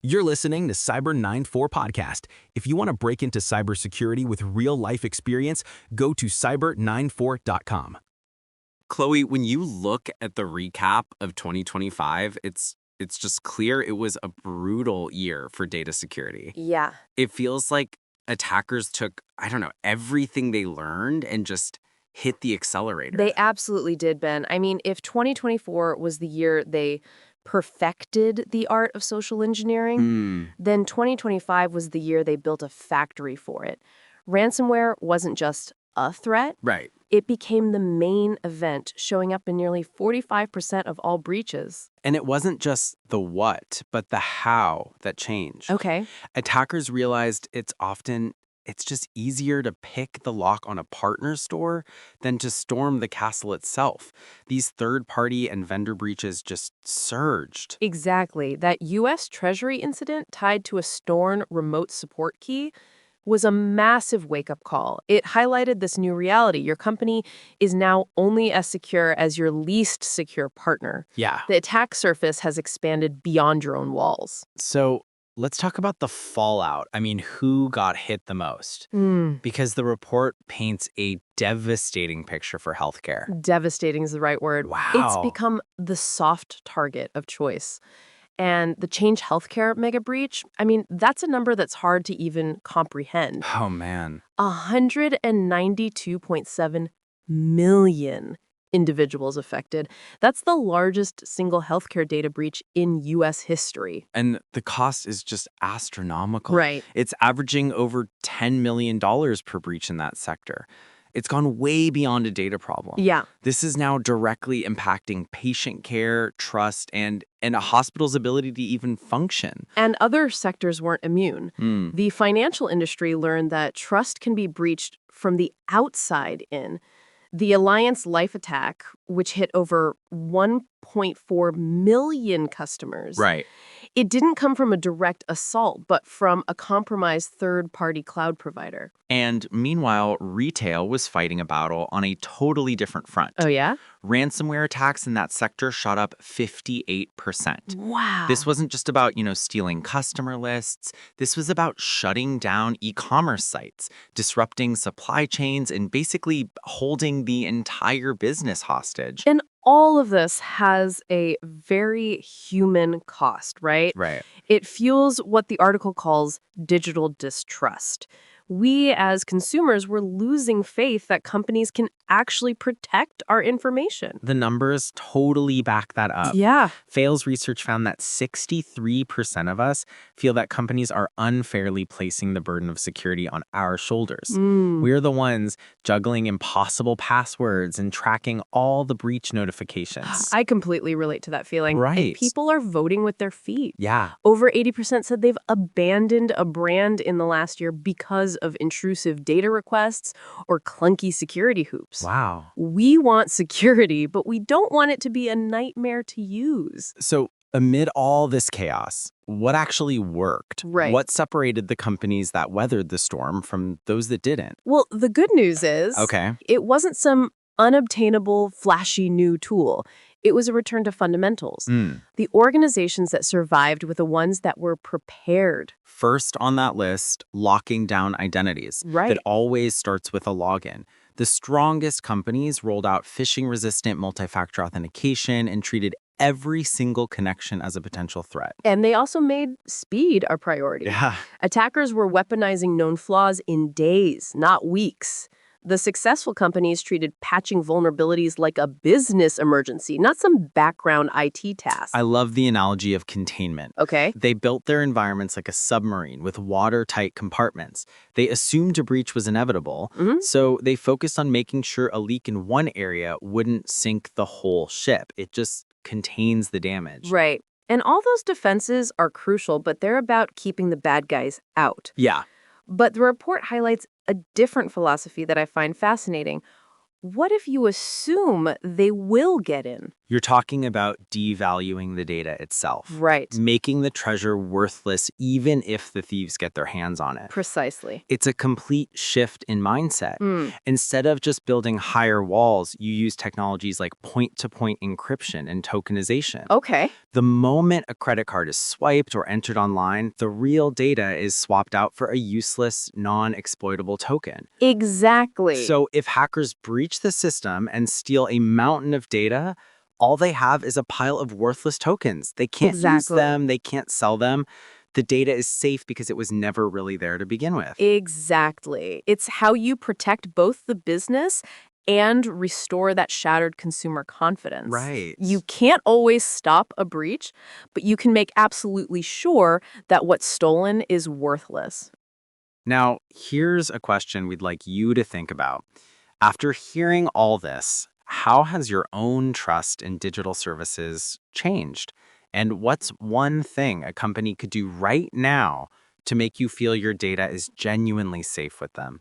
You're listening to Cyber 94 Podcast. If you want to break into cybersecurity with real-life experience, go to cyber94.com. Chloe, when you look at the recap of 2025, it's just clear it was a brutal year for data security. Yeah. It feels like attackers took, I don't know, everything they learned and just hit the accelerator. They absolutely did, Ben. I mean, if 2024 was the year they perfected the art of social engineering, then 2025 was the year they built a factory for it. Ransomware wasn't just a threat. Right. It became the main event, showing up in nearly 45% of all breaches. And it wasn't just the what, but the how that changed. Okay. Attackers realized it's just easier to pick the lock on a partner store than to storm the castle itself. These third-party and vendor breaches just surged. Exactly. That U.S. Treasury incident tied to a stolen remote support key was a massive wake-up call. It highlighted this new reality. Your company is now only as secure as your least secure partner. Yeah. The attack surface has expanded beyond your own walls. So let's talk about the fallout. I mean, who got hit the most? Because the report paints a devastating picture for healthcare. Devastating is the right word. Wow. It's become the soft target of choice. And the Change Healthcare mega breach, I mean, that's a number that's hard to even comprehend. Oh, man. 192.7 million individuals affected. That's the largest single healthcare data breach in U.S. history. And the cost is just astronomical. Right. It's averaging over $10 million per breach in that sector. It's gone way beyond a data problem. Yeah. This is now directly impacting patient care, trust, and a hospital's ability to even function. And other sectors weren't immune. The financial industry learned that trust can be breached from the outside in. The Allianz Life attack, which hit over 1.4 million customers. Right. It didn't come from a direct assault, but from a compromised third-party cloud provider. And meanwhile, retail was fighting a battle on a totally different front. Oh, yeah? Ransomware attacks in that sector shot up 58%. Wow. This wasn't just about, stealing customer lists. This was about shutting down e-commerce sites, disrupting supply chains, and basically holding the entire business hostage. And all of this has a very human cost, right? Right. It fuels what the article calls digital distrust. We, as consumers, were losing faith that companies can actually protect our information. The numbers totally back that up. Yeah. Fails research found that 63% of us feel that companies are unfairly placing the burden of security on our shoulders. We're the ones juggling impossible passwords and tracking all the breach notifications. I completely relate to that feeling. Right. And people are voting with their feet. Yeah. Over 80% said they've abandoned a brand in the last year because of intrusive data requests or clunky security hoops. Wow. We want security, but we don't want it to be a nightmare to use. So amid all this chaos, what actually worked? Right. What separated the companies that weathered the storm from those that didn't? Well, the good news is it wasn't some unobtainable, flashy new tool. It was a return to fundamentals. The organizations that survived were the ones that were prepared. First on that list, locking down identities. Right. That always starts with a login. The strongest companies rolled out phishing-resistant multi-factor authentication and treated every single connection as a potential threat. And they also made speed a priority. Yeah. Attackers were weaponizing known flaws in days, not weeks. The successful companies treated patching vulnerabilities like a business emergency, not some background IT task. I love the analogy of containment. Okay. They built their environments like a submarine with watertight compartments. They assumed a breach was inevitable, so they focused on making sure a leak in one area wouldn't sink the whole ship. It just contains the damage. Right. And all those defenses are crucial, but they're about keeping the bad guys out. Yeah. But the report highlights a different philosophy that I find fascinating. what if you assume they will get in? You're talking about devaluing the data itself. Right. Making the treasure worthless even if the thieves get their hands on it. Precisely. It's a complete shift in mindset. Mm. Instead of just building higher walls, you use technologies like point-to-point encryption and tokenization. Okay. The moment a credit card is swiped or entered online, the real data is swapped out for a useless, non-exploitable token. Exactly. So if hackers breach the system and steal a mountain of data, all they have is a pile of worthless tokens. They can't use Exactly. them, they can't sell them. The data is safe because it was never really there to begin with. Exactly. It's how you protect both the business and restore that shattered consumer confidence. Right. You can't always stop a breach, but you can make absolutely sure that what's stolen is worthless. Now, here's a question we'd like you to think about. After hearing all this, how has your own trust in digital services changed? And what's one thing a company could do right now to make you feel your data is genuinely safe with them?